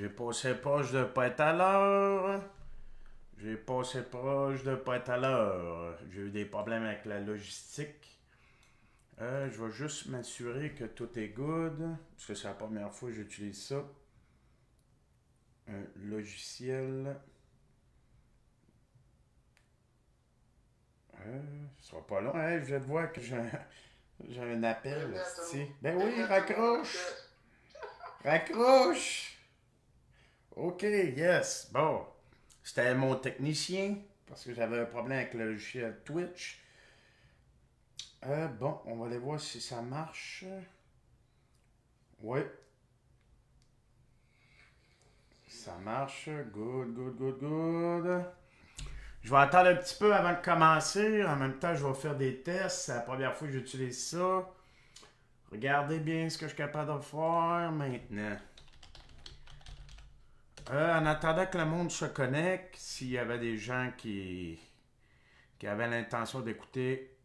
J'ai passé proche de pas être à l'heure. J'ai passé proche de pas être à l'heure. J'ai eu des problèmes avec la logistique. Je vais juste m'assurer que tout est good. Parce que c'est la première fois que j'utilise ça. Un logiciel. Ce sera pas long. Hey, je vais te voir que j'ai un appel. Ben oui, raccroche. Raccroche. OK, yes. Bon. C'était mon technicien. Parce que j'avais un problème avec le logiciel Twitch. Bon, on va aller voir si ça marche. Oui, ça marche. Good, good, good, good. Je vais attendre un petit peu avant de commencer. En même temps, je vais faire des tests. C'est la première fois que j'utilise ça. Regardez bien ce que je suis capable de faire maintenant. En attendant que le monde se connecte, s'il y avait des gens qui avaient l'intention d'écouter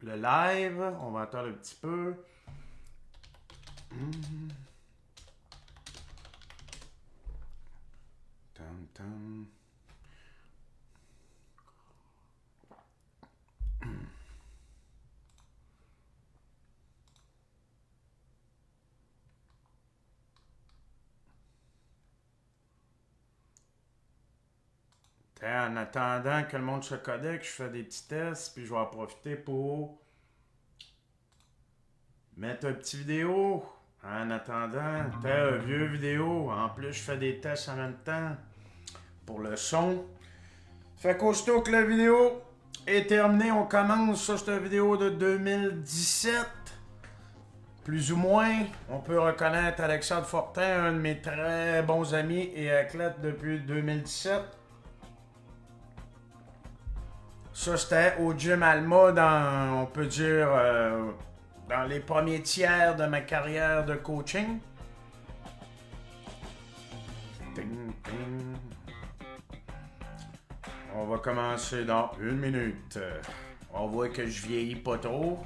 le live, on va attendre un petit peu. Tam, tam. En attendant que le monde se connecte, je fais des petits tests, puis je vais en profiter pour mettre un petit vidéo. En attendant, un vieux vidéo. En plus, je fais des tests en même temps pour le son. Fait qu'aussitôt que la vidéo est terminée, on commence. Ça, c'est une vidéo de 2017. Plus ou moins, on peut reconnaître Alexandre Fortin, un de mes très bons amis et athlète depuis 2017. Ça, c'était au Gym Alma dans, on peut dire, dans les premiers tiers de ma carrière de coaching. Ting, ting. On va commencer dans une minute. On voit que je vieillis pas trop.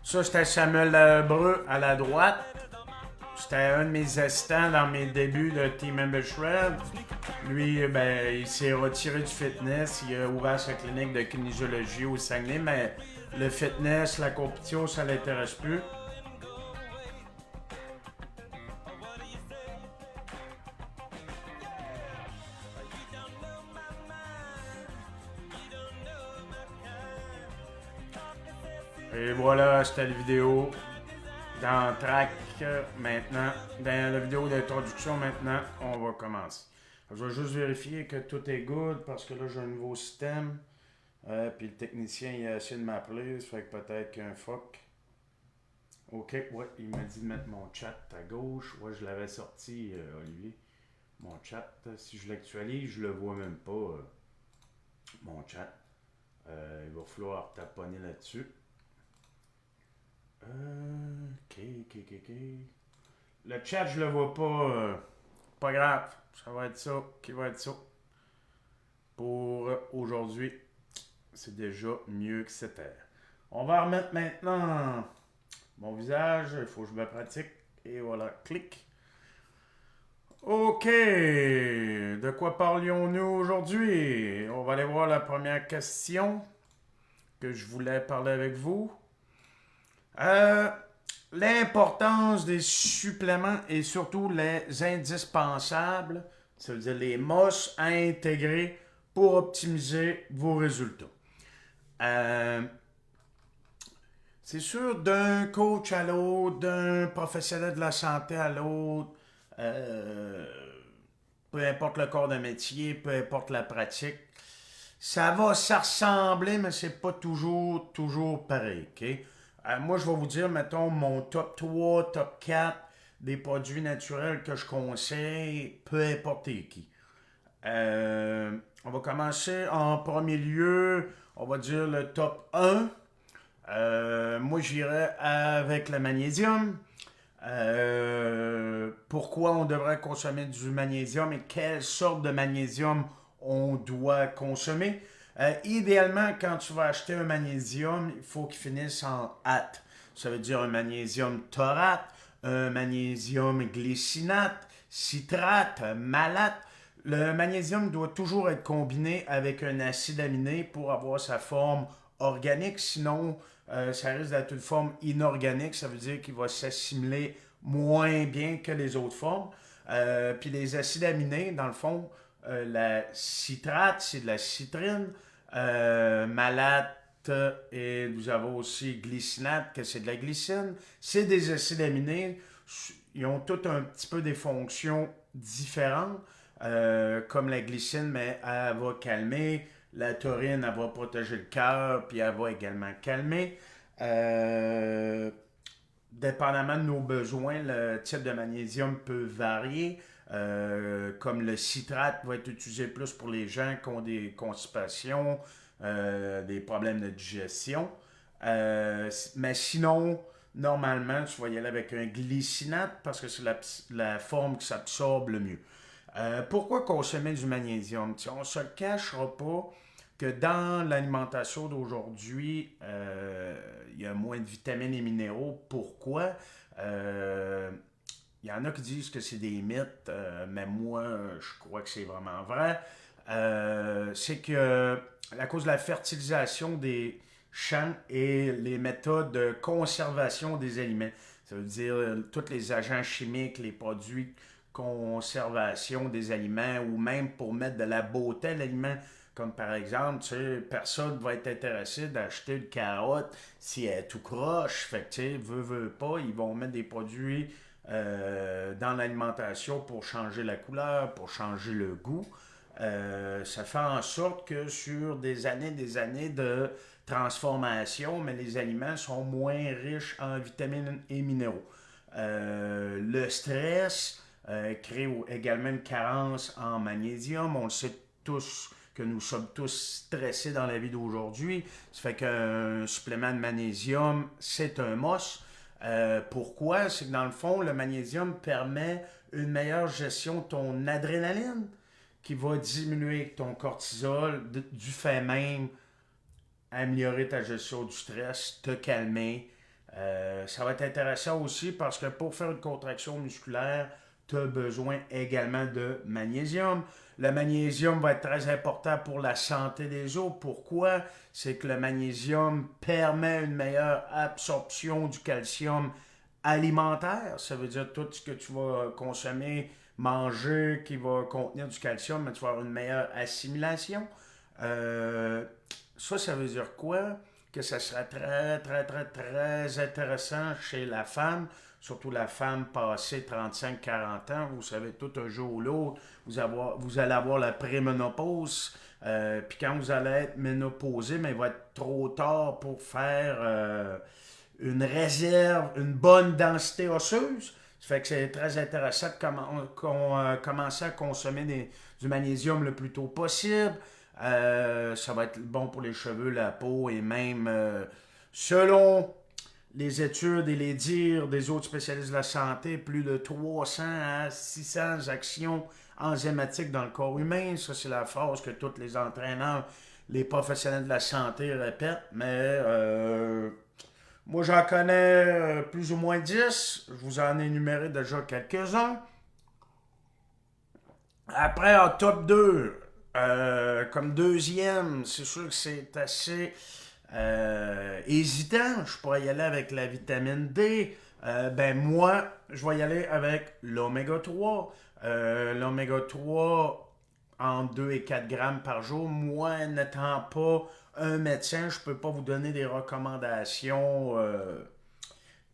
Ça, c'était Samuel Breu à la droite. C'était un de mes assistants dans mes débuts de Team Member Shred. Lui, ben, il s'est retiré du fitness. Il a ouvert sa clinique de kinésiologie au Saguenay, mais le fitness, la compétition, ça l'intéresse plus. Et voilà, c'était la vidéo dans track maintenant. Dans la vidéo d'introduction maintenant, on va commencer. Je vais juste vérifier que tout est good parce que là j'ai un nouveau système. Puis le technicien il a essayé de m'appeler, ça fait que peut-être qu'il y a un fuck. Ok, ouais, il m'a dit de mettre mon chat à gauche. Ouais, je l'avais sorti, Olivier. Mon chat, si je l'actualise, je le vois même pas. Mon chat. Il va falloir taponner là-dessus. Ok. Le chat, je le vois pas. Pas grave. Ça va être ça qui va être ça. Pour aujourd'hui, c'est déjà mieux que c'était. On va remettre maintenant mon visage. Il faut que je me pratique. Et voilà, clic. Ok. De quoi parlions-nous aujourd'hui? On va aller voir la première question que je voulais parler avec vous. L'importance des suppléments et surtout les indispensables, ça veut dire les must à intégrer pour optimiser vos résultats. C'est sûr, d'un coach à l'autre, d'un professionnel de la santé à l'autre, peu importe le corps de métier, peu importe la pratique, ça va ressembler, mais c'est pas toujours pareil. Okay? Moi, je vais vous dire, mettons, mon top 3, top 4 des produits naturels que je conseille, peu importe qui. On va commencer en premier lieu, on va dire le top 1. Moi, j'irais avec le magnésium. Pourquoi on devrait consommer du magnésium et quelle sorte de magnésium on doit consommer? Idéalement, quand tu vas acheter un magnésium, il faut qu'il finisse en ate. Ça veut dire un magnésium taurate, un magnésium glycinate, citrate, malate. Le magnésium doit toujours être combiné avec un acide aminé pour avoir sa forme organique, sinon ça risque d'être une forme inorganique, ça veut dire qu'il va s'assimiler moins bien que les autres formes. Puis les acides aminés, dans le fond, la citrate, c'est de la citrine, malate, et nous avons aussi glycinate, que c'est de la glycine. C'est des acides aminés, ils ont tous un petit peu des fonctions différentes, comme la glycine, mais elle va calmer. La taurine, elle va protéger le cœur, puis elle va également calmer. Euh, Dépendamment de nos besoins, le type de magnésium peut varier. Comme le citrate va être utilisé plus pour les gens qui ont des constipations, des problèmes de digestion. Mais sinon, normalement, tu vas y aller avec un glycinate parce que c'est la forme qui s'absorbe le mieux. Pourquoi consommer du magnésium? T'sais, on ne se le cachera pas que dans l'alimentation d'aujourd'hui, il y a moins de vitamines et minéraux. Pourquoi? Euh, il y en a qui disent que c'est des mythes, mais moi, je crois que c'est vraiment vrai. C'est que à cause de la fertilisation des champs et les méthodes de conservation des aliments, ça veut dire tous les agents chimiques, les produits de conservation des aliments ou même pour mettre de la beauté à l'aliment. Comme par exemple, tu sais, personne va être intéressé d'acheter une carotte si elle est tout croche. Fait que, tu sais, veut pas, ils vont mettre des produits dans l'alimentation pour changer la couleur, pour changer le goût. Ça fait en sorte que sur des années de transformation, mais les aliments sont moins riches en vitamines et minéraux. Le stress crée également une carence en magnésium. On le sait tous que nous sommes tous stressés dans la vie d'aujourd'hui. Ça fait qu'un supplément de magnésium, c'est un must. Pourquoi? C'est que dans le fond, le magnésium permet une meilleure gestion de ton adrénaline qui va diminuer ton cortisol, du fait même améliorer ta gestion du stress, te calmer. Ça va être intéressant aussi parce que pour faire une contraction musculaire, tu as besoin également de magnésium. Le magnésium va être très important pour la santé des os. Pourquoi? C'est que le magnésium permet une meilleure absorption du calcium alimentaire. Ça veut dire tout ce que tu vas consommer, manger, qui va contenir du calcium, mais tu vas avoir une meilleure assimilation. Euh, Ça veut dire quoi? Que ça sera très, très, très, très intéressant chez la femme, surtout la femme passée 35-40 ans. Vous savez, tout un jour ou l'autre, vous allez avoir la préménopause. Puis quand vous allez être ménopausé, mais il va être trop tard pour faire une réserve, une bonne densité osseuse. Ça fait que c'est très intéressant de commencer à consommer du magnésium le plus tôt possible. Ça va être bon pour les cheveux, la peau et même, selon les études et les dires des autres spécialistes de la santé, plus de 300 à 600 actions enzymatiques dans le corps humain. Ça, c'est la phrase que tous les entraîneurs, les professionnels de la santé répètent. Mais moi, j'en connais plus ou moins 10. Je vous en ai énuméré déjà quelques-uns. Après, en top 2, comme deuxième, c'est sûr que c'est assez hésitant. Je pourrais y aller avec la vitamine D. Ben moi, je vais y aller avec l'oméga 3. L'oméga 3 en 2 et 4 grammes par jour. Moi, n'étant pas un médecin, je ne peux pas vous donner des recommandations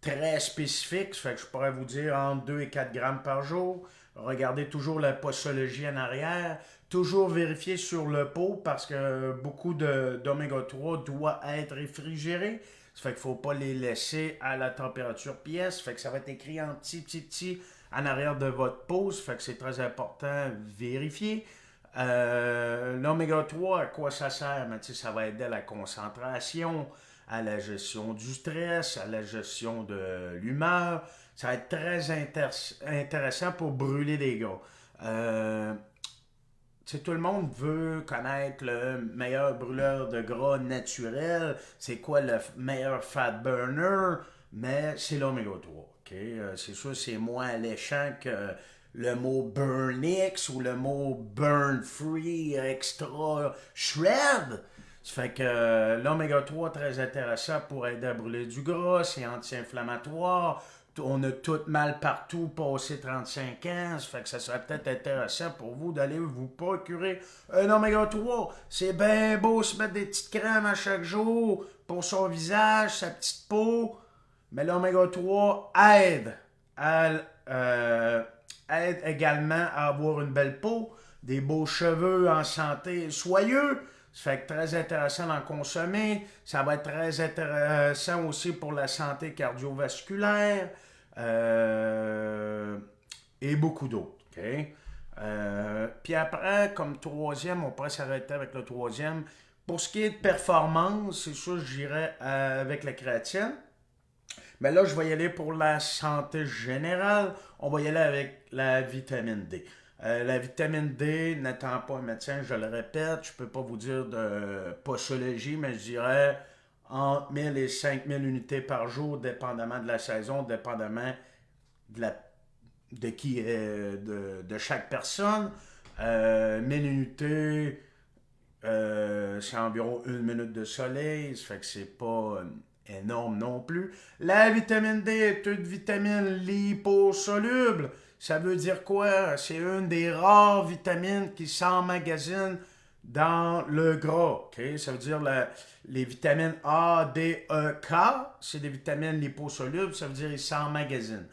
très spécifiques. Ça fait que je pourrais vous dire entre 2 et 4 grammes par jour. Regardez toujours la posologie en arrière. Toujours vérifier sur le pot parce que beaucoup d'oméga 3 doit être réfrigéré. Ça fait qu'il ne faut pas les laisser à la température pièce. Ça fait que ça va être écrit en petit en arrière de votre pot. Ça fait que c'est très important de vérifier. L'oméga 3, à quoi ça sert? Ben, ça va aider à la concentration, à la gestion du stress, à la gestion de l'humeur. Ça va être très intéressant pour brûler des gras. Tout le monde veut connaître le meilleur brûleur de gras naturel, c'est quoi le meilleur fat burner, mais c'est l'oméga 3. Okay? C'est sûr, c'est moins alléchant que le mot Burn X ou le mot Burn Free Extra Shred. Ça fait que l'oméga 3 très intéressant pour aider à brûler du gras, c'est anti-inflammatoire. On a tout mal partout, passé 35 ans. Ça fait que ça serait peut-être intéressant pour vous d'aller vous procurer un oméga 3. C'est bien beau se mettre des petites crèmes à chaque jour pour son visage, sa petite peau. Mais l'oméga 3 aide également à avoir une belle peau, des beaux cheveux en santé soyeux. Ça fait que très intéressant d'en consommer. Ça va être très intéressant aussi pour la santé cardiovasculaire et beaucoup d'autres. Okay? Puis après, comme troisième, on pourrait s'arrêter avec le troisième. Pour ce qui est de performance, c'est sûr, j'irais avec la créatine. Mais là, je vais y aller pour la santé générale. On va y aller avec la vitamine D. La vitamine D, n'étant pas un médecin, je le répète, je ne peux pas vous dire de posologie, mais je dirais entre 1000 et 5000 unités par jour, dépendamment de la saison, dépendamment de chaque personne. 1000 unités, c'est environ 1 minute de soleil, ça fait que c'est pas énorme non plus. La vitamine D est une vitamine liposoluble. Ça veut dire quoi? C'est une des rares vitamines qui s'emmagasinent dans le gras. Okay? Ça veut dire les vitamines A, D, E, K, c'est des vitamines liposolubles, ça veut dire qu'ils s'emmagasinent.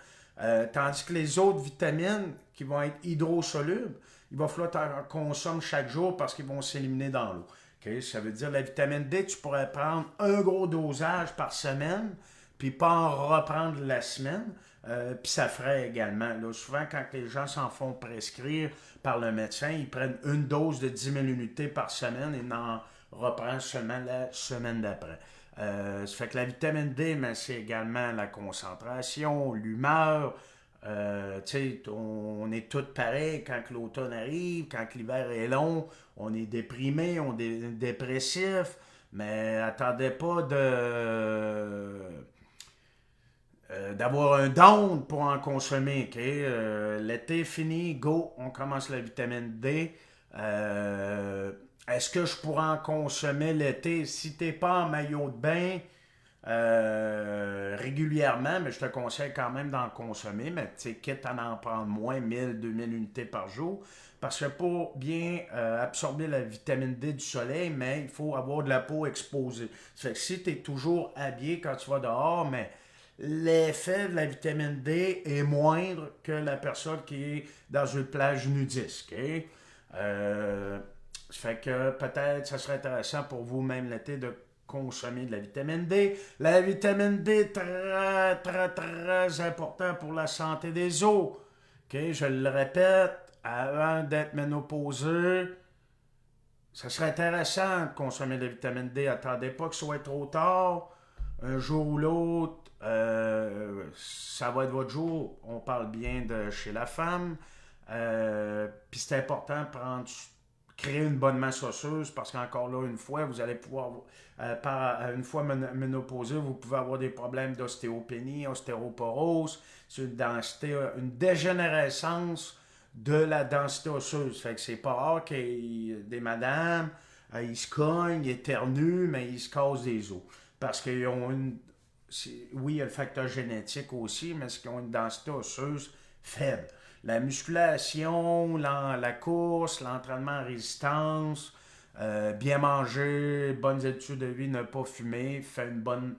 Tandis que les autres vitamines qui vont être hydrosolubles, il va falloir que tu en consommes chaque jour parce qu'ils vont s'éliminer dans l'eau. Okay? Ça veut dire la vitamine D, tu pourrais prendre un gros dosage par semaine, puis pas en reprendre la semaine. Puis ça ferait également. Là, souvent, quand les gens s'en font prescrire par le médecin, ils prennent une dose de 10 000 unités par semaine et n'en reprennent seulement la semaine d'après. Ça fait que la vitamine D, mais c'est également la concentration, l'humeur. On est tous pareils quand l'automne arrive, quand l'hiver est long, on est déprimé, on est dépressif, mais attendez pas d'avoir un down pour en consommer. Okay? L'été fini, go, on commence la vitamine D. Est-ce que je pourrais en consommer l'été? Si t'es pas en maillot de bain régulièrement, mais je te conseille quand même d'en consommer, mais quitte à en prendre moins, 1000-2000 unités par jour, parce que pour bien absorber la vitamine D du soleil, mais il faut avoir de la peau exposée. Ça fait que si tu es toujours habillé quand tu vas dehors, mais l'effet de la vitamine D est moindre que la personne qui est dans une plage nudiste. Okay? Ça fait que peut-être ça serait intéressant pour vous, même l'été, de consommer de la vitamine D. La vitamine D est très, très, très important pour la santé des os. Okay? Je le répète, avant d'être ménopauseux, ça serait intéressant de consommer de la vitamine D. Attendez pas que ce soit trop tard. Un jour ou l'autre, ça va être votre jour. On parle bien de chez la femme. Puis c'est important de créer une bonne masse osseuse parce qu'encore là, une fois, vous allez pouvoir, une fois ménopausé, vous pouvez avoir des problèmes d'ostéopénie, ostéoporose, une dégénérescence de la densité osseuse. Fait que c'est pas rare qu'il y ait des madames, ils se cognent, ils éternuent, mais ils se cassent des os. Parce qu'ils ont oui, il y a le facteur génétique aussi, mais ils ont une densité osseuse faible. La musculation, la course, l'entraînement en résistance, bien manger, bonnes habitudes de vie, ne pas fumer, fait une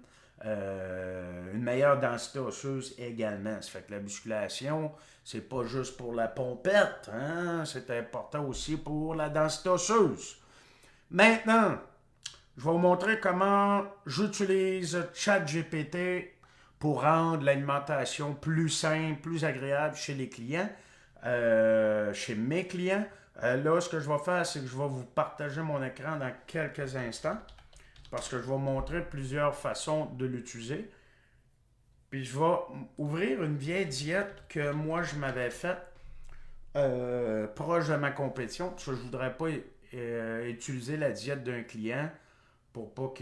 meilleure densité osseuse également. Ça fait que la musculation, c'est pas juste pour la pompette, hein? C'est important aussi pour la densité osseuse. Maintenant, je vais vous montrer comment j'utilise ChatGPT pour rendre l'alimentation plus simple, plus agréable chez les clients, chez mes clients. Là, ce que je vais faire, c'est que je vais vous partager mon écran dans quelques instants. parce que je vais vous montrer plusieurs façons de l'utiliser. Puis je vais ouvrir une vieille diète que moi je m'avais faite proche de ma compétition, parce que je voudrais pas utiliser la diète d'un client pour pas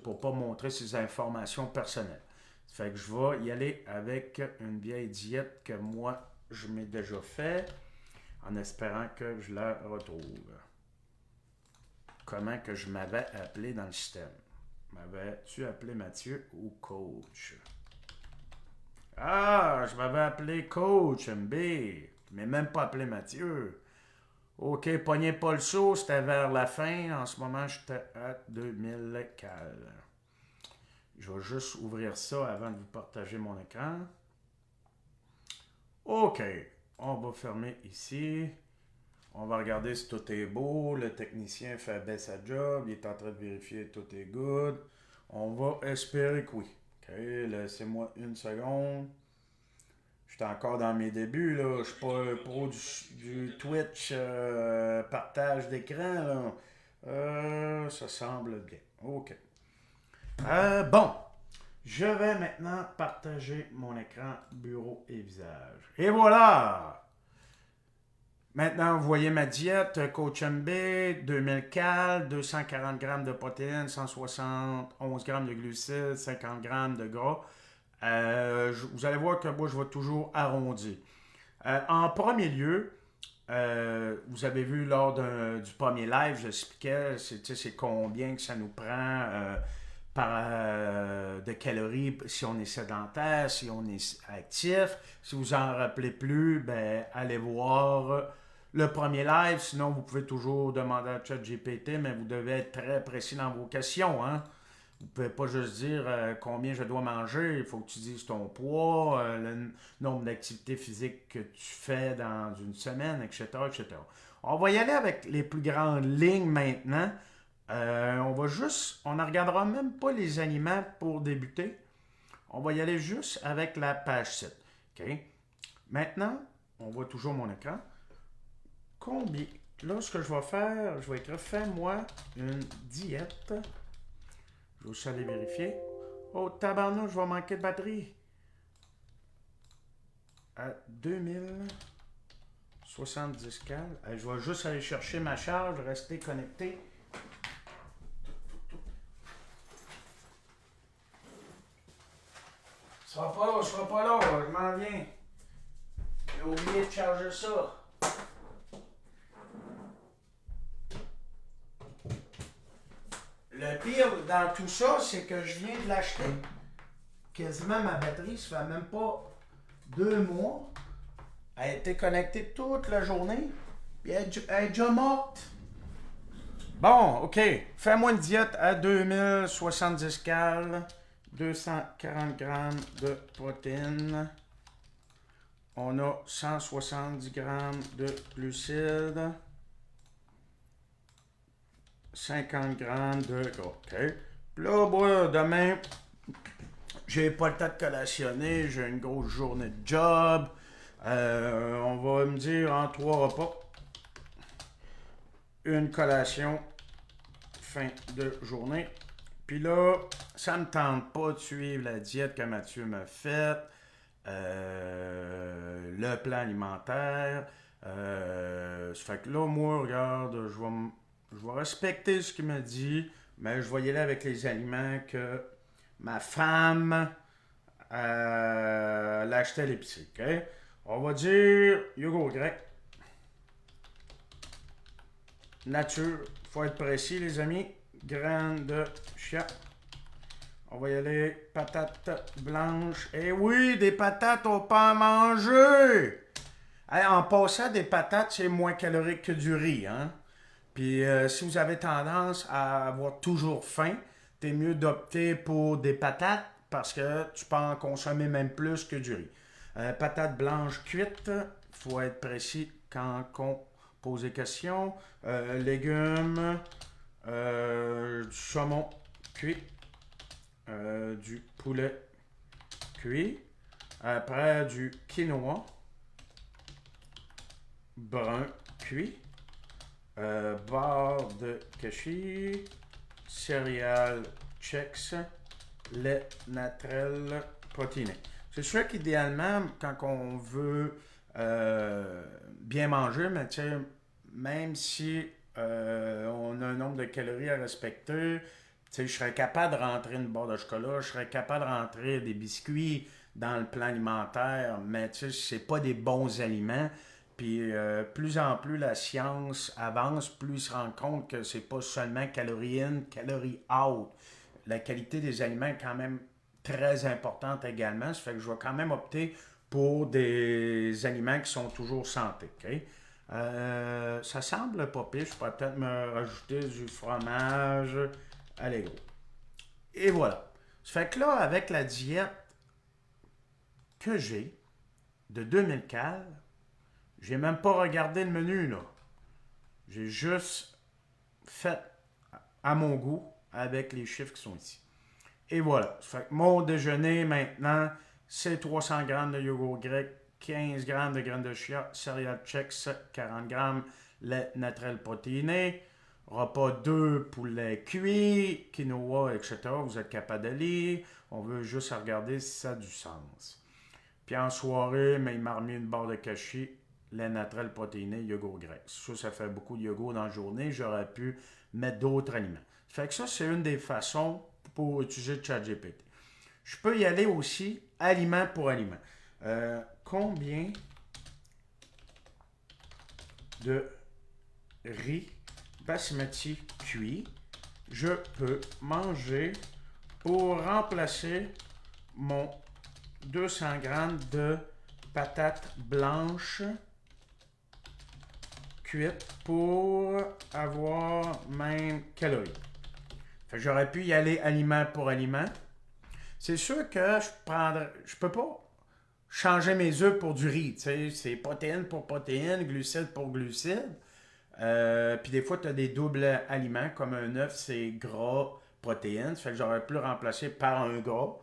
pour pas montrer ses informations personnelles. Ça fait que je vais y aller avec une vieille diète que moi je m'ai déjà fait, en espérant que je la retrouve. Comment que je m'avais appelé dans le système? M'avais-tu appelé Mathieu ou coach? Ah, je m'avais appelé coach MB, mais même pas appelé Mathieu. Ok, pognez pas le saut, c'était vers la fin. En ce moment, j'étais à 2000 cal. Je vais juste ouvrir ça avant de vous partager mon écran. Ok, on va fermer ici. On va regarder si tout est beau. Le technicien fait bien sa job. Il est en train de vérifier si tout est good. On va espérer que oui. Ok, laissez-moi une seconde. Je suis encore dans mes débuts, là. Je suis pas un pro du Twitch partage d'écran, là. Ça semble bien. OK. Bon. Je vais maintenant partager mon écran bureau et visage. Et voilà! Maintenant, vous voyez ma diète, Coach MB, 2000 cal, 240 grammes de protéines, 171 grammes de glucides, 50 grammes de gras. Vous allez voir que moi, je vais toujours arrondir. En premier lieu, vous avez vu lors du premier live, j'expliquais c'est combien que ça nous prend de calories si on est sédentaire, si on est actif. Si vous en rappelez plus, ben, allez voir le premier live. Sinon, vous pouvez toujours demander à ChatGPT, mais vous devez être très précis dans vos questions. Hein? Vous ne pouvez pas juste dire combien je dois manger. Il faut que tu dises ton poids, le nombre d'activités physiques que tu fais dans une semaine, etc., etc. On va y aller avec les plus grandes lignes maintenant. On ne regardera même pas les aliments pour débuter. On va y aller juste avec la page 7. OK? Maintenant, on voit toujours mon écran. Combien? Là, ce que je vais faire, je vais écrire fais-moi une diète. Je vais aussi aller vérifier. Oh, tabarnouche, je vais manquer de batterie. À 2070 cal. Je vais juste aller chercher ma charge, rester connecté. Ce sera pas long, je m'en viens. J'ai oublié de charger ça. Le pire dans tout ça, c'est que je viens de l'acheter. Quasiment ma batterie, ça fait même pas 2 mois. Elle a été connectée toute la journée. Puis elle est déjà morte. Bon, OK. Fais-moi une diète à 2070 cal. 240 grammes de protéines. On a 170 grammes de glucides. 50 grammes de gras. OK. Puis là, moi, demain, j'ai pas le temps de collationner. J'ai une grosse journée de job. On va me dire en 3 repas. Une collation fin de journée. Puis là, ça me tente pas de suivre la diète que Mathieu m'a faite. Le plan alimentaire. Ça fait que là, moi, regarde, je vais respecter ce qu'il m'a dit, mais je vais y aller avec les aliments que ma femme l'a acheté à l'épicerie. Okay? On va dire yogourt grec. Nature, il faut être précis, les amis. Graines de chia. On va y aller patates blanches. Eh oui, des patates, on peut en manger. Hey, en passant, des patates, c'est moins calorique que du riz. Hein? Puis si vous avez tendance à avoir toujours faim, t'es mieux d'opter pour des patates parce que tu peux en consommer même plus que du riz. Patates blanches cuites, il faut être précis quand on pose des questions. Légumes, du saumon cuit, du poulet cuit. Après, du quinoa brun cuit. Beurre de cachis, Cereal Chex, lait naturel protéiné. C'est sûr qu'idéalement, quand on veut bien manger, mais tu sais, même si on a un nombre de calories à respecter, tu sais, je serais capable de rentrer une barre de chocolat, je serais capable de rentrer des biscuits dans le plan alimentaire, mais tu sais, c'est pas des bons aliments. Puis plus en plus la science avance, plus ils se rendent compte que c'est pas seulement calories in, calories out. La qualité des aliments est quand même très importante également. Ça fait que je vais quand même opter pour des aliments qui sont toujours santé. Okay? Ça semble pas pire. Je pourrais peut-être me rajouter du fromage allégro. Et voilà. Ça fait que là, avec la diète que j'ai de 2000 calories, j'ai même pas regardé le menu, là. J'ai juste fait à mon goût avec les chiffres qui sont ici. Et voilà. Ça fait que mon déjeuner maintenant, c'est 300 grammes de yogourt grec, 15 grammes de graines de chia, céréales Chex, 40 grammes lait naturel protéiné, repas 2 poulets cuits, quinoa, etc. Vous êtes capable de lire. On veut juste regarder si ça a du sens. Puis en soirée, mais il m'a remis une barre de cachis, lait naturel protéiné, yogourt grec. Ça fait beaucoup de yogourt dans la journée. J'aurais pu mettre d'autres aliments. Fait que ça, c'est une des façons pour utiliser ChatGPT. Je peux y aller aussi aliment pour aliment. Combien de riz basmati cuit je peux manger pour remplacer mon 200 grammes de patates blanches cuites pour avoir même calories. Fait que j'aurais pu y aller aliment pour aliment. C'est sûr que je peux pas changer mes œufs pour du riz. C'est protéines pour protéines, glucides pour glucides. Puis des fois, tu as des doubles aliments, comme un œuf, c'est gras, protéines. Ça fait que j'aurais pu le remplacer par un gras,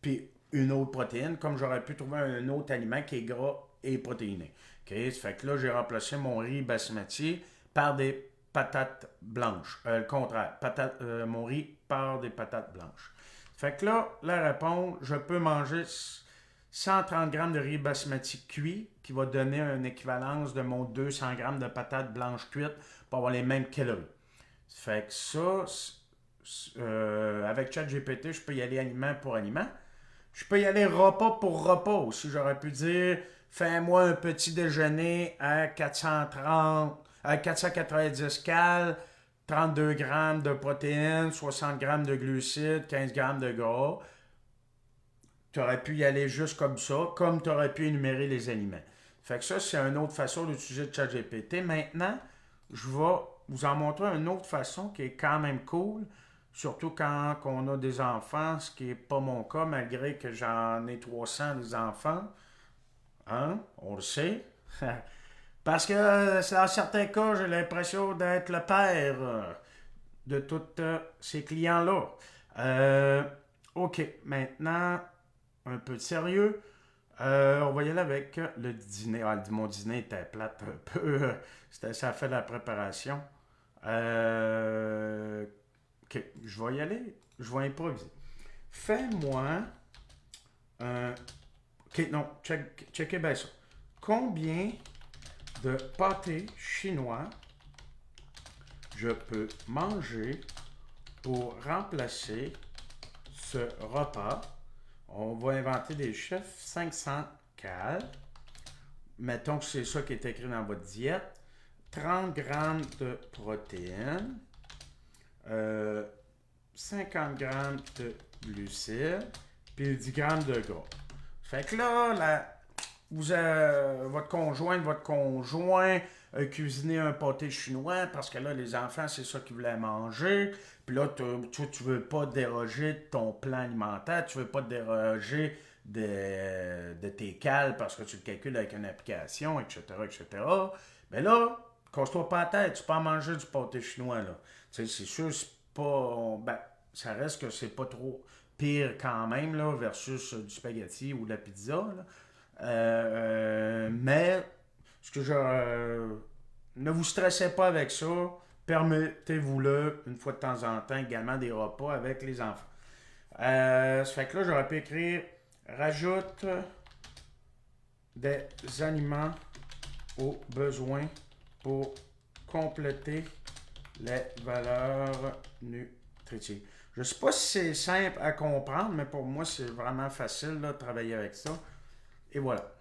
puis une autre protéine, comme j'aurais pu trouver un autre aliment qui est gras et protéiné. Okay? Ça fait que là, j'ai remplacé mon riz basmati par des patates blanches. Le contraire, mon riz par des patates blanches. Fait que là, la réponse, je peux manger 130 grammes de riz basmati cuit, qui va donner une équivalence de mon 200 grammes de patates blanches cuites pour avoir les mêmes calories. Fait que ça, avec ChatGPT, je peux y aller aliment pour aliment. Je peux y aller repas pour repas aussi. J'aurais pu dire, fais-moi un petit déjeuner à 490 calories, 32 grammes de protéines, 60 grammes de glucides, 15 grammes de gras. Tu aurais pu y aller juste comme ça, comme tu aurais pu énumérer les aliments. Fait que ça, c'est une autre façon d'utiliser ChatGPT. Maintenant, je vais vous en montrer une autre façon qui est quand même cool, surtout quand on a des enfants, ce qui n'est pas mon cas, malgré que j'en ai 300 des enfants. Hein? On le sait. Parce que dans certains cas, j'ai l'impression d'être le père de tous ces clients-là. OK, maintenant, un peu de sérieux. On va y aller avec le dîner. Ah, mon dîner était plate un peu. Ça fait de la préparation. OK, je vais y aller. Je vais improviser. Fais-moi un... OK, non, checkez bien ça. Combien de pâtés chinois je peux manger pour remplacer ce repas? On va inventer des chiffres. 500 calories. Mettons que c'est ça qui est écrit dans votre diète. 30 grammes de protéines. 50 grammes de glucides. Puis 10 grammes de gras. Fait que là, votre conjoint a cuisiné un pâté chinois parce que là, les enfants, c'est ça qu'ils voulaient manger. Puis là, tu veux pas déroger de ton plan alimentaire, tu veux pas déroger de tes cales parce que tu le calcules avec une application, etc., etc. Mais là, casse-toi pas la tête, tu peux en manger du pâté chinois, là. Tu sais, c'est sûr, c'est pas... Ben, ça reste que c'est pas trop pire quand même, là, versus du spaghetti ou de la pizza, là. Mais, ce que je... ne vous stressez pas avec ça. permettez-vous-le une fois de temps en temps, également des repas avec les enfants. Ça fait que là, j'aurais pu écrire rajoute des aliments aux besoins pour compléter les valeurs nutritives. Je ne sais pas si c'est simple à comprendre, mais pour moi, c'est vraiment facile là, de travailler avec ça. Et voilà.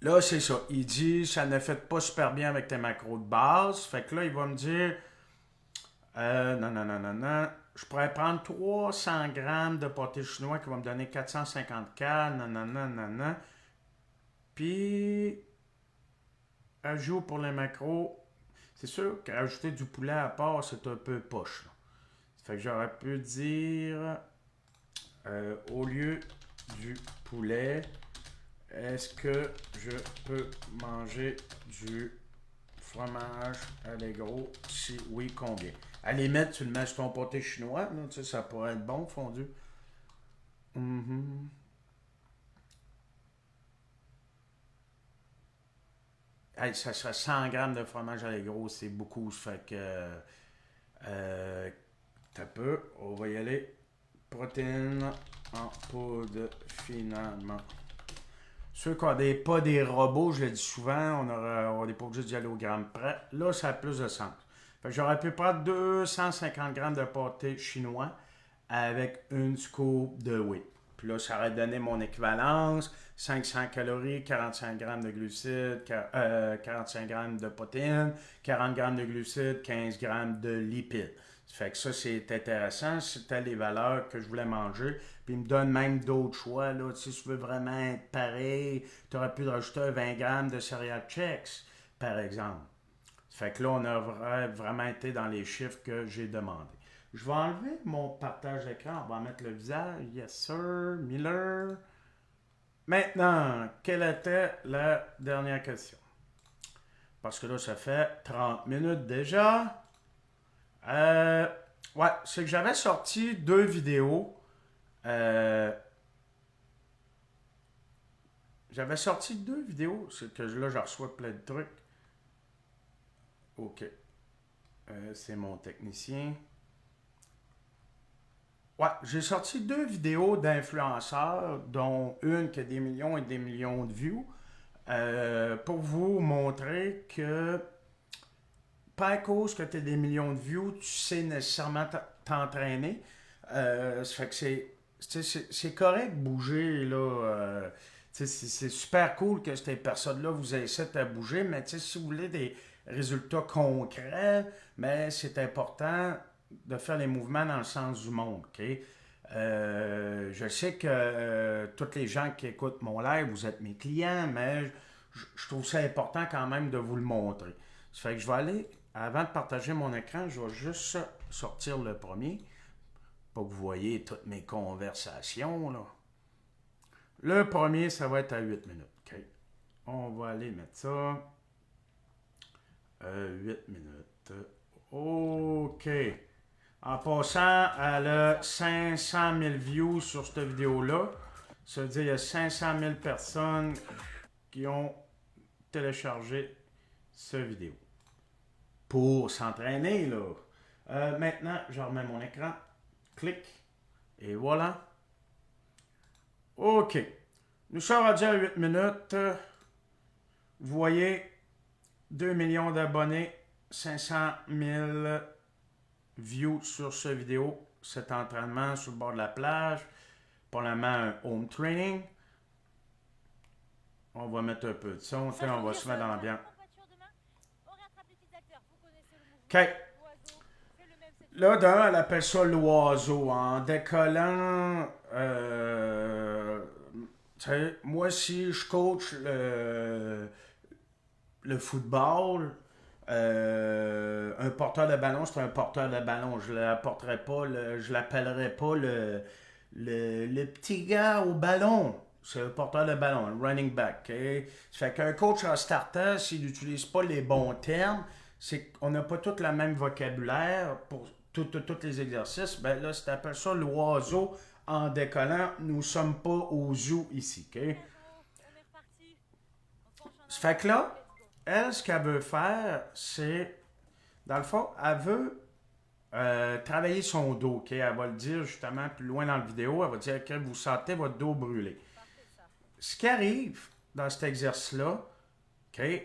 Là, c'est ça. Il dit, ça ne fait pas super bien avec tes macros de base. Fait que là, il va me dire, non, non, non, non, non. Je pourrais prendre 300 grammes de pâté chinois qui va me donner 450 calories. Non, non, non, non, non. Puis, ajout pour les macros. C'est sûr qu'ajouter du poulet à part, c'est un peu poche. Là. Fait que j'aurais pu dire, au lieu du poulet, est-ce que je peux manger du fromage allégro? Si oui, combien? À la limite, tu le mets sur ton pâté chinois, là, tu sais, ça pourrait être bon fondu. Mhm. Hey, ça serait 100 grammes de fromage allégro, c'est beaucoup. Ça fait que. T'as peu, on va y aller. Protéines en poudre finalement. Ceux qui n'ont pas des robots, je le dis souvent, on n'est pas obligé d'y aller au gramme près. Là, ça a plus de sens. Fait que j'aurais pu prendre 250 grammes de pâté chinois avec une scoop de whey. Puis là, ça aurait donné mon équivalence, 500 calories, 45 grammes de glucides, 45 grammes de protéines, 40 grammes de glucides, 15 grammes de lipides. Ça fait que ça, c'est intéressant. C'était les valeurs que je voulais manger. Puis il me donne même d'autres choix. Là. Si tu veux vraiment être pareil, tu aurais pu rajouter 20 grammes de céréales Chex, par exemple. Ça fait que là, on a vraiment été dans les chiffres que j'ai demandé. Je vais enlever mon partage d'écran. On va mettre le visage. Yes, sir. Miller. Maintenant, quelle était la dernière question? Parce que là, ça fait 30 minutes déjà. Euh, ouais, c'est que j'avais sorti 2 vidéos. Euh, J'avais sorti 2 vidéos. C'est que là, je reçois plein de trucs. OK. C'est mon technicien. Ouais, j'ai sorti 2 vidéos d'influenceurs, dont une qui a des millions et des millions de views, pour vous montrer que pas à cause que tu as des millions de views, tu sais nécessairement t'entraîner. Ça fait que c'est correct de bouger, là. C'est super cool que ces personnes-là vous incitent à bouger, mais si vous voulez des résultats concrets, mais c'est important de faire les mouvements dans le sens du monde, OK? Je sais que tous les gens qui écoutent mon live, vous êtes mes clients, mais je trouve ça important quand même de vous le montrer. Ça fait que je vais aller, avant de partager mon écran, je vais juste sortir le premier pour que vous voyez toutes mes conversations, là. Le premier, ça va être à 8 minutes, OK? On va aller mettre ça. 8 minutes. OK. En passant, elle a 500 000 views sur cette vidéo-là. Ça veut dire qu'il y a 500 000 personnes qui ont téléchargé cette vidéo. Pour s'entraîner, là. Maintenant, je remets mon écran. Clic. Et voilà. OK. Nous sommes rendus à 8 minutes. Vous voyez, 2 millions d'abonnés, 500 000 views sur cette vidéo, cet entraînement sur le bord de la plage, probablement un home training. On va mettre un peu de son, on va se mettre dans l'ambiance. OK. Là, d'un, elle appelle ça l'oiseau. En décollant, moi, si je coach le football, un porteur de ballon, c'est un porteur de ballon. Je l'apporterai pas, je l'appellerai pas le petit gars au ballon. C'est un porteur de ballon, un running back. Okay? Ça fait qu'un coach en starter, s'il n'utilise pas les bons termes, c'est qu'on n'a pas tout le même vocabulaire pour tous les exercices. Ben là, c'est appelé ça l'oiseau en décollant. Nous ne sommes pas au zoo ici. Okay? Ça fait que là, elle, ce qu'elle veut faire, c'est, dans le fond, elle veut travailler son dos, ok? Elle va le dire justement plus loin dans la vidéo, elle va dire que vous sentez votre dos brûler. Ce qui arrive dans cet exercice-là, ok?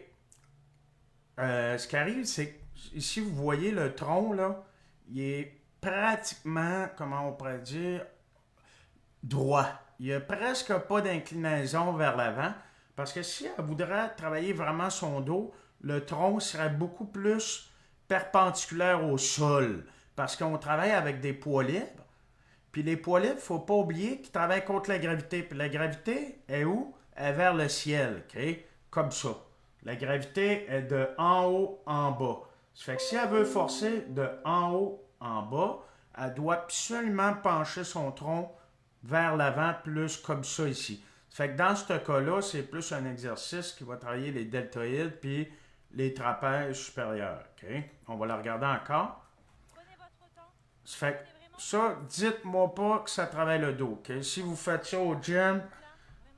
Ce qui arrive, c'est que ici, vous voyez le tronc, là, il est pratiquement, comment on pourrait dire, droit. Il n'y a presque pas d'inclinaison vers l'avant, parce que si elle voudrait travailler vraiment son dos, le tronc serait beaucoup plus perpendiculaire au sol, parce qu'on travaille avec des poids libres. Puis les poids libres, il ne faut pas oublier qu'ils travaillent contre la gravité. Puis la gravité est où? Elle est vers le ciel, ok? Comme ça. La gravité est de en haut en bas. Ça fait que si elle veut forcer de en haut en bas, elle doit absolument pencher son tronc vers l'avant, plus comme ça ici. Ça fait que dans ce cas-là, c'est plus un exercice qui va travailler les deltoïdes puis les trapèzes supérieurs. Okay? On va le regarder encore. Ça fait que ça, dites-moi pas que ça travaille le dos. Okay? Si vous faites ça au gym,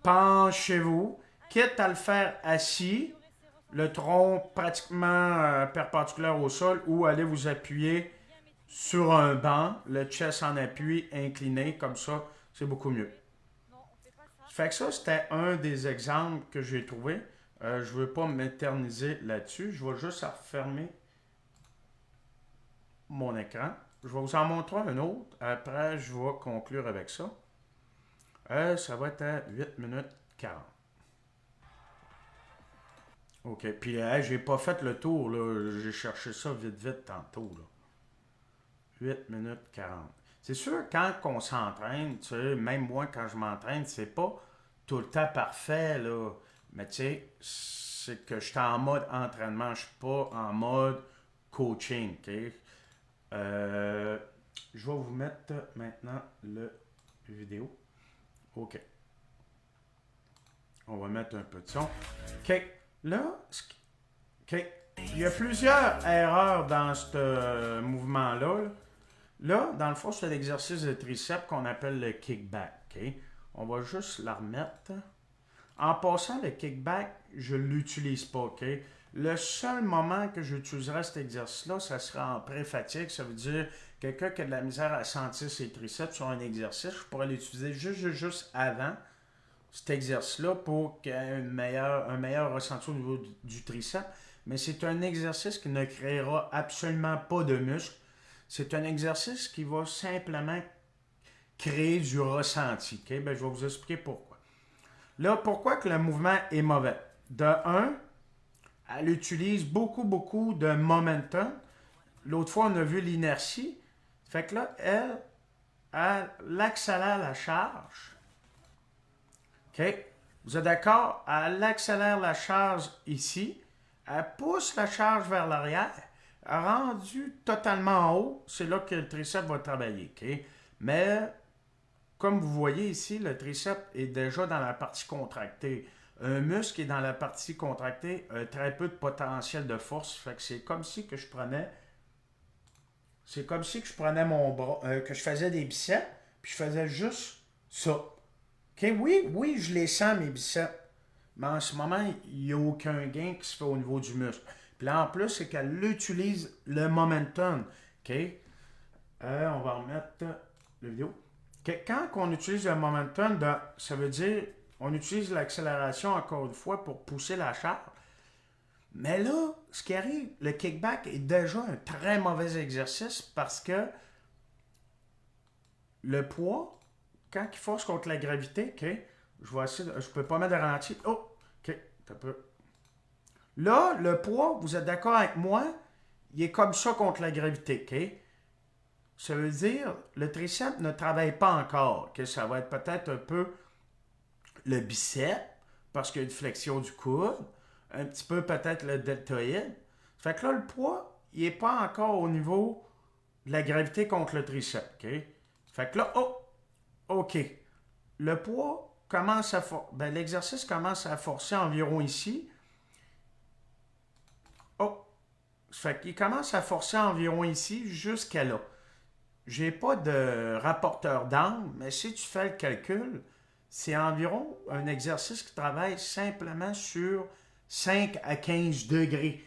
penchez-vous. Quitte à le faire assis, le tronc pratiquement perpendiculaire au sol, ou allez vous appuyer sur un banc, le chest en appui, incliné, comme ça, c'est beaucoup mieux. Fait que ça, c'était un des exemples que j'ai trouvé. Je ne veux pas m'éterniser là-dessus. Je vais juste refermer mon écran. Je vais vous en montrer un autre. Après, je vais conclure avec ça. Ça va être à 8 minutes 40. OK. Puis, j'ai pas fait le tour, là. J'ai cherché ça vite tantôt, là. 8 minutes 40. C'est sûr, quand on s'entraîne, tu sais, même moi, quand je m'entraîne, c'est pas tout le temps parfait, là. Mais tu sais, c'est que je suis en mode entraînement, je suis pas en mode coaching, OK? Je vais vous mettre maintenant le vidéo. OK. On va mettre un peu de son. OK. Là, OK. Il y a plusieurs erreurs dans ce mouvement-là. Là, dans le fond, c'est l'exercice de triceps qu'on appelle le kickback. Okay? On va juste la remettre. En passant, le kickback, je ne l'utilise pas. Okay? Le seul moment que j'utiliserai cet exercice-là, ça sera en pré-fatigue. Ça veut dire quelqu'un qui a de la misère à sentir ses triceps sur un exercice. Je pourrais l'utiliser juste avant cet exercice-là pour qu'il y ait un meilleur ressenti au niveau du triceps. Mais c'est un exercice qui ne créera absolument pas de muscle. C'est un exercice qui va simplement créer du ressenti. Okay? Ben, je vais vous expliquer pourquoi. Là, pourquoi que le mouvement est mauvais? De un, elle utilise beaucoup de momentum. L'autre fois, on a vu l'inertie. Fait que là, elle accélère la charge. OK? Vous êtes d'accord? Elle accélère la charge ici. Elle pousse la charge vers l'arrière. Rendu totalement en haut, c'est là que le triceps va travailler. Okay? Mais, comme vous voyez ici, le triceps est déjà dans la partie contractée. Un muscle qui est dans la partie contractée a très peu de potentiel de force. Fait que c'est comme si que je prenais. C'est comme si que je prenais mon bras, que je faisais des biceps, puis je faisais juste ça. OK? Oui, je les sens, mes biceps. Mais en ce moment, il n'y a aucun gain qui se fait au niveau du muscle. Puis là, en plus, c'est qu'elle utilise le momentum. OK? On va remettre la vidéo. Okay. Quand on utilise le momentum, ça veut dire on utilise l'accélération encore une fois pour pousser la charge. Mais là, ce qui arrive, le kickback est déjà un très mauvais exercice parce que le poids, quand il force contre la gravité, OK, je vais essayer, je peux pas mettre de ralenti. Oh, OK, un peu. Là, le poids, vous êtes d'accord avec moi, il est comme ça contre la gravité, OK? Ça veut dire, le triceps ne travaille pas encore, OK? Ça va être peut-être un peu le bicep, parce qu'il y a une flexion du coude, un petit peu peut-être le deltoïde. Fait que là, le poids, il n'est pas encore au niveau de la gravité contre le triceps, OK? Fait que là, oh, OK. Le poids commence à... l'exercice commence à forcer environ ici. Oh! Fait qu'il commence à forcer environ ici jusqu'à là. J'ai pas de rapporteur d'angle, mais si tu fais le calcul, c'est environ un exercice qui travaille simplement sur 5 à 15 degrés.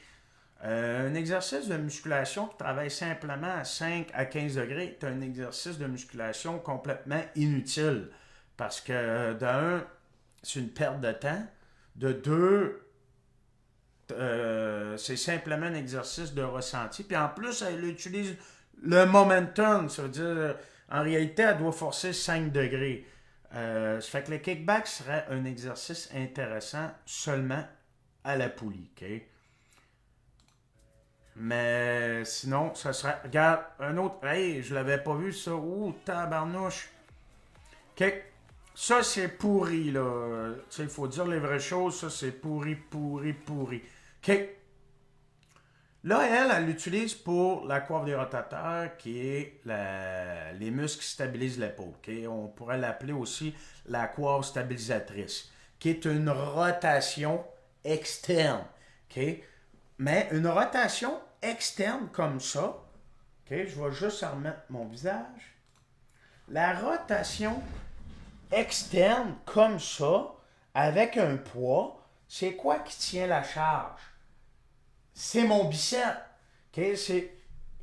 Un exercice de musculation qui travaille simplement à 5 à 15 degrés est un exercice de musculation complètement inutile. Parce que, d'un, c'est une perte de temps. De deux, c'est simplement un exercice de ressenti. Puis en plus, elle utilise le momentum. Ça veut dire, en réalité, elle doit forcer 5 degrés. Ça fait que le kickback serait un exercice intéressant seulement à la poulie. Okay? Mais sinon, ça serait. Regarde, un autre. Hey, je l'avais pas vu ça. Ouh, tabarnouche. OK. Ça, c'est pourri, là. Tu sais, il faut dire les vraies choses. Ça, c'est pourri, pourri, pourri. OK. Là, elle l'utilise pour la coiffe des rotateurs, qui est les muscles qui stabilisent l'épaule. Okay? On pourrait l'appeler aussi la coiffe stabilisatrice, qui est une rotation externe. Okay? Mais une rotation externe comme ça, okay? Je vais juste remettre mon visage. La rotation externe comme ça, avec un poids, c'est quoi qui tient la charge? C'est mon bicep. Okay?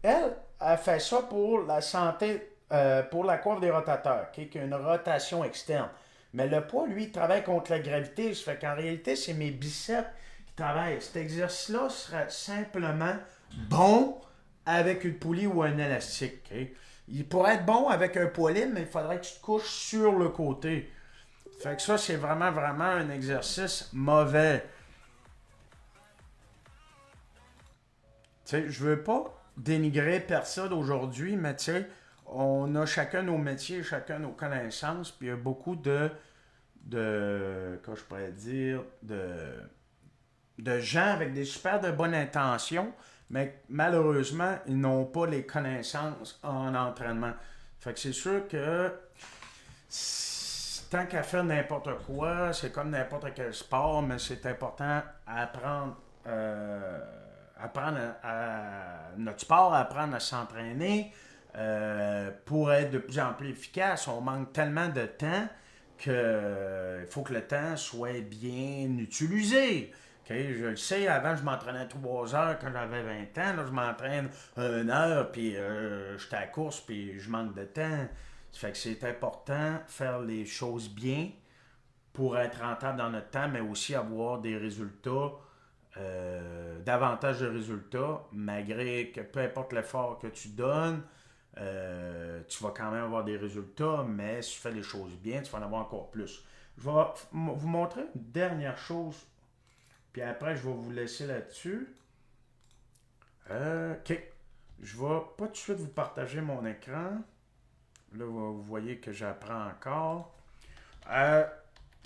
Elle fait ça pour la santé, pour la coiffe des rotateurs, okay? Qui est une rotation externe. Mais le poids, lui, il travaille contre la gravité. Ça fait qu'en réalité, c'est mes biceps qui travaillent. Cet exercice-là serait simplement bon avec une poulie ou un élastique. Okay? Il pourrait être bon avec un poids libre, mais il faudrait que tu te couches sur le côté. Fait que ça, c'est vraiment, vraiment un exercice mauvais. Tu sais, je veux pas dénigrer personne aujourd'hui, mais tu sais, on a chacun nos métiers, chacun nos connaissances, puis il y a beaucoup comment je pourrais dire, de gens avec des super de bonnes intentions, mais malheureusement, ils n'ont pas les connaissances en entraînement. Fait que c'est sûr que tant qu'à faire n'importe quoi, c'est comme n'importe quel sport, mais c'est important à apprendre notre sport, apprendre à s'entraîner pour être de plus en plus efficace. On manque tellement de temps qu'il faut que le temps soit bien utilisé. Okay? Je le sais, avant, je m'entraînais 3 heures quand j'avais 20 ans. Là, je m'entraîne 1 heure, puis j'étais à la course, puis je manque de temps. Ça fait que c'est important de faire les choses bien pour être rentable dans notre temps, mais aussi avoir des résultats, davantage de résultats, malgré que peu importe l'effort que tu donnes, tu vas quand même avoir des résultats, mais si tu fais les choses bien, tu vas en avoir encore plus. Je vais vous montrer une dernière chose, puis après, je vais vous laisser là-dessus. OK. Je vais pas tout de suite vous partager mon écran. Là, vous voyez que j'apprends encore. Euh,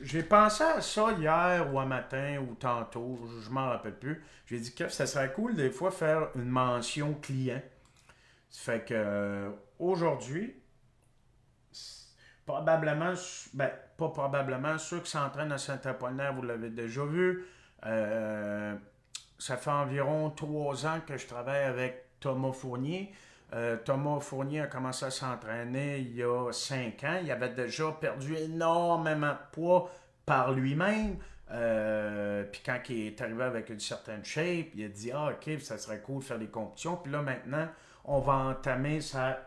j'ai pensé à ça hier ou un matin ou tantôt, je m'en rappelle plus. J'ai dit que ça serait cool des fois faire une mention client. Ça fait que aujourd'hui, probablement, ben, pas probablement, ceux qui s'entraînent à Saint-Apollinaire, vous l'avez déjà vu. Euh, Ça fait environ 3 ans que je travaille avec Thomas Fournier. Thomas Fournier a commencé à s'entraîner il y a 5 ans. Il avait déjà perdu énormément de poids par lui-même. Puis quand il est arrivé avec une certaine shape, il a dit ah ok, ça serait cool de faire des compétitions. Puis là maintenant, on va entamer notre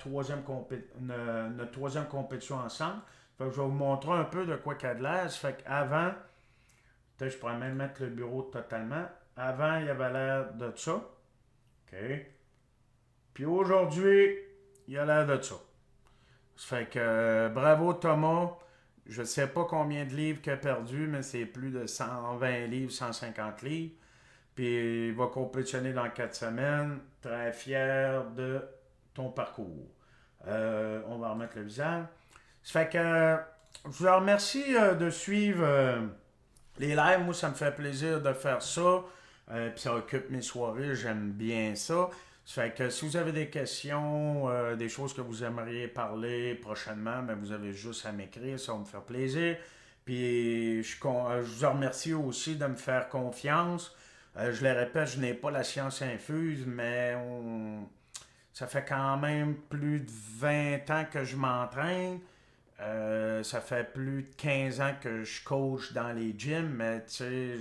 troisième compétition ensemble. Fait que je vais vous montrer un peu de quoi qu'il y a de l'air. Ça fait qu'avant, peut-être je pourrais même mettre le bureau totalement. Avant, il avait l'air de ça. OK. Puis aujourd'hui, il a l'air de ça. Ça fait que bravo Thomas. Je ne sais pas combien de livres qu'il a perdu, mais c'est plus de 120 livres, 150 livres. Puis il va compétitionner dans 4 semaines. Très fier de ton parcours. On va remettre le visage. Ça fait que je vous remercie de suivre les lives. Moi, ça me fait plaisir de faire ça. Puis ça occupe mes soirées, j'aime bien ça. Ça fait que si vous avez des questions, des choses que vous aimeriez parler prochainement, ben vous avez juste à m'écrire, ça va me faire plaisir. Puis je vous remercie aussi de me faire confiance. Je le répète, je n'ai pas la science infuse, mais ça fait quand même plus de 20 ans que je m'entraîne. Ça fait plus de 15 ans que je coach dans les gyms, mais tu sais,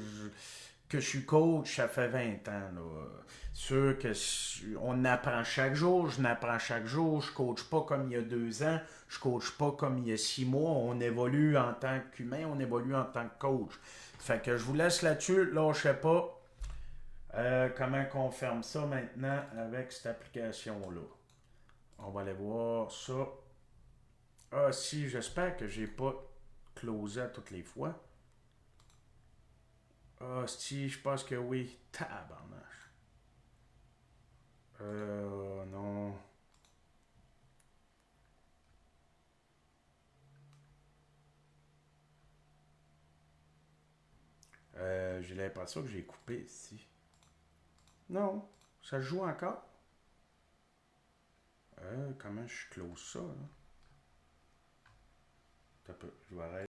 que je suis coach, ça fait 20 ans. Là. Sûr que on apprend chaque jour, je n'apprends chaque jour, je coach pas comme il y a 2 ans, je coach pas comme il y a 6 mois, on évolue en tant qu'humain, on évolue en tant que coach. Fait que je vous laisse là-dessus, là je sais pas comment on ferme ça maintenant avec cette application-là. On va aller voir ça. Ah si, j'espère que j'ai pas closé à toutes les fois. Ah si, je pense que oui. Tabarnache. Non. J'ai l'impression que j'ai coupé ici. Non, ça joue encore. Comment je close ça, là? Je vais arrêter.